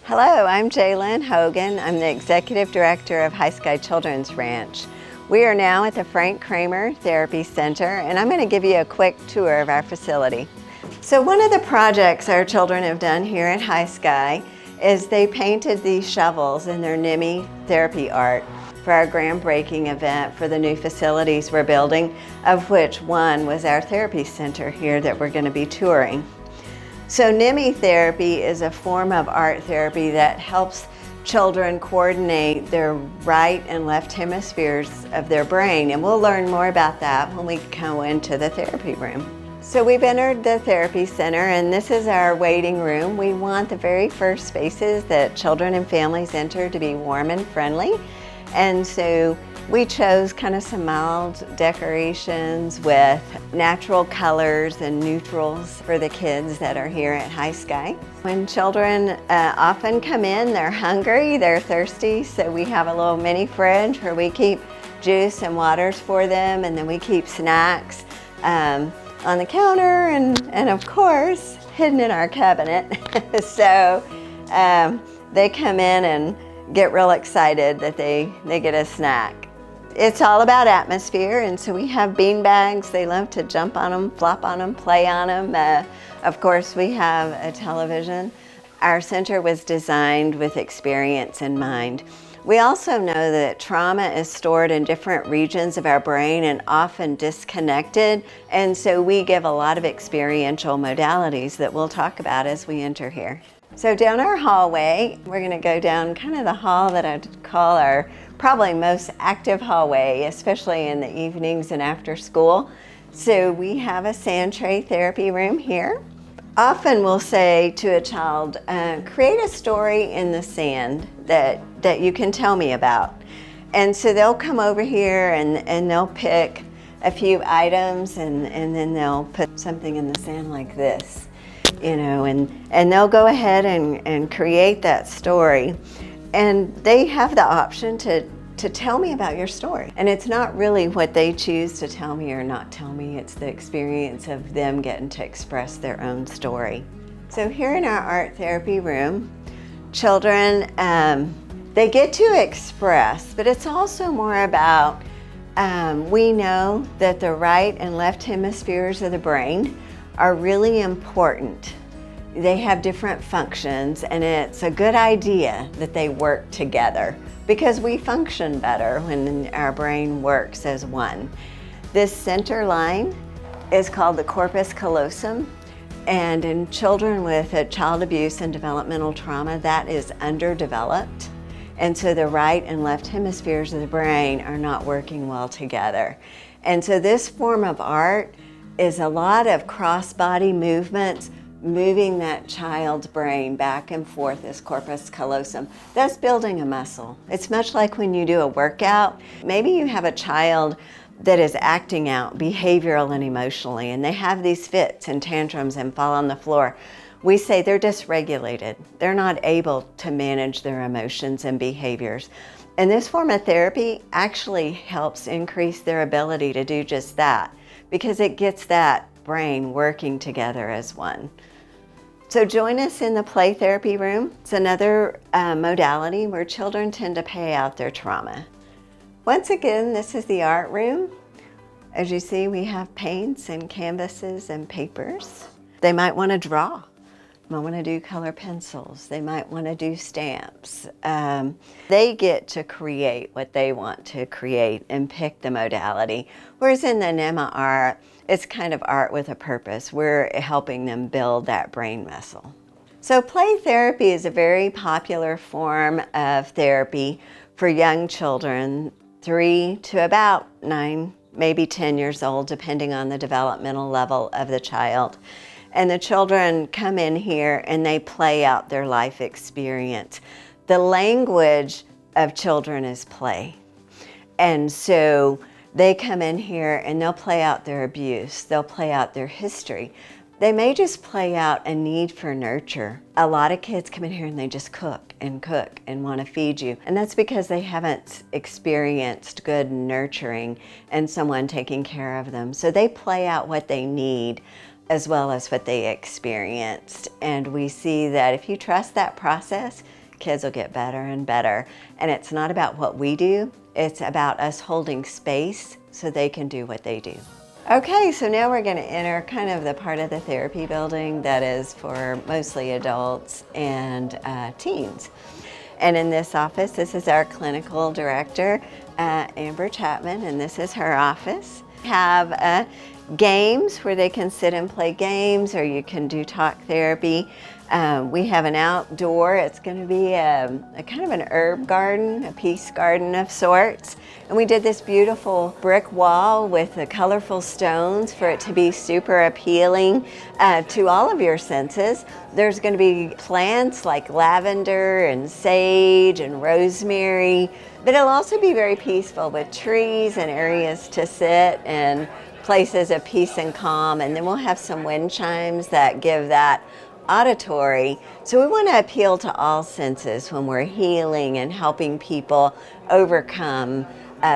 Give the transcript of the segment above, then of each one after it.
Hello, I'm Jalen Hogan. I'm the Executive Director of High Sky Children's Ranch. We are now at the Frank Kramer Therapy Center, and I'm going to give you a quick tour of our facility. So one of the projects our children have done here at High Sky is they painted these shovels in their NIMI therapy art for our groundbreaking event for the new facilities we're building, of which one was our therapy center here that we're going to be touring. So NIMI therapy is a form of art therapy that helps children coordinate their right and left hemispheres of their brain, and we'll learn more about that when we go into the therapy room. So we've entered the therapy center, and this is our waiting room. We want the very first spaces that children and families enter to be warm and friendly, and so we chose kind of some mild decorations with natural colors and neutrals for the kids that are here at High Sky. When children often come in, they're hungry, they're thirsty, so we have a little mini fridge where we keep juice and waters for them, and then we keep snacks on the counter and of course hidden in our cabinet. So they come in and get real excited that they get a snack. It's all about atmosphere, and so we have bean bags. They love to jump on them, flop on them, play on them. Of course, we have a television. Our center was designed with experience in mind. We also know that trauma is stored in different regions of our brain and often disconnected, and so we give a lot of experiential modalities that we'll talk about as we enter here. So down our hallway, we're going to go down kind of the hall that I'd call our probably most active hallway, especially in the evenings and after school. So we have a sand tray therapy room here. Often we'll say to a child, create a story in the sand that you can tell me about. And so they'll come over here and they'll pick a few items and then they'll put something in the sand like this, you know, and they'll go ahead and create that story. And they have the option to tell me about your story. And it's not really what they choose to tell me or not tell me, it's the experience of them getting to express their own story. So here in our art therapy room, children, they get to express, but it's also more about, we know that the right and left hemispheres of the brain are really important. They have different functions, and it's a good idea that they work together because we function better when our brain works as one. This center line is called the Corpus Callosum, and in children with child abuse and developmental trauma, that is underdeveloped. And so the right and left hemispheres of the brain are not working well together. And so this form of art is a lot of cross-body movements, moving that child's brain back and forth as corpus callosum. That's building a muscle. It's much like when you do a workout. Maybe you have a child that is acting out behavioral and emotionally, and they have these fits and tantrums and fall on the floor. We say they're dysregulated. They're not able to manage their emotions and behaviors. And this form of therapy actually helps increase their ability to do just that, because it gets that brain working together as one. So join us in the play therapy room. It's another modality where children tend to play out their trauma. Once again, this is the art room. As you see, we have paints and canvases and papers. They might want to draw. They might want to do color pencils. They might want to do stamps. They get to create what they want to create and pick the modality. Whereas in the NEMA art, it's kind of art with a purpose. We're helping them build that brain muscle. So play therapy is a very popular form of therapy for young children, 3 to about 9, maybe 10 years old, depending on the developmental level of the child. And the children come in here and they play out their life experience. The language of children is play. And so they come in here and they'll play out their abuse, they'll play out their history. They may just play out a need for nurture. A lot of kids come in here and they just cook and want to feed you. And that's because they haven't experienced good nurturing and someone taking care of them. So they play out what they need as well as what they experienced. And we see that if you trust that process, kids will get better and better. And it's not about what we do, it's about us holding space so they can do what they do. Okay, so now we're going to enter kind of the part of the therapy building that is for mostly adults and teens. And in this office, this is our clinical director, Amber Chapman, and this is her office. Have games where they can sit and play games, or you can do talk therapy. We have an outdoor, it's going to be a kind of an herb garden, a peace garden of sorts. And we did this beautiful brick wall with the colorful stones for it to be super appealing to all of your senses. There's going to be plants like lavender and sage and rosemary, but it'll also be very peaceful with trees and areas to sit and places of peace and calm. And then we'll have some wind chimes that give that auditory. So we want to appeal to all senses when we're healing and helping people overcome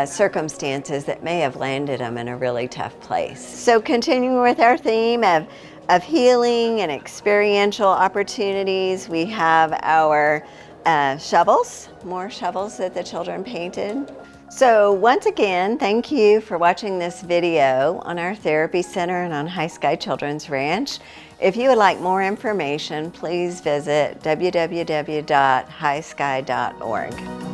circumstances that may have landed them in a really tough place. So continuing with our theme of healing and experiential opportunities, we have our shovels, more shovels that the children painted. So once again, thank you for watching this video on our therapy center and on High Sky Children's Ranch. If you would like more information, please visit www.highsky.org.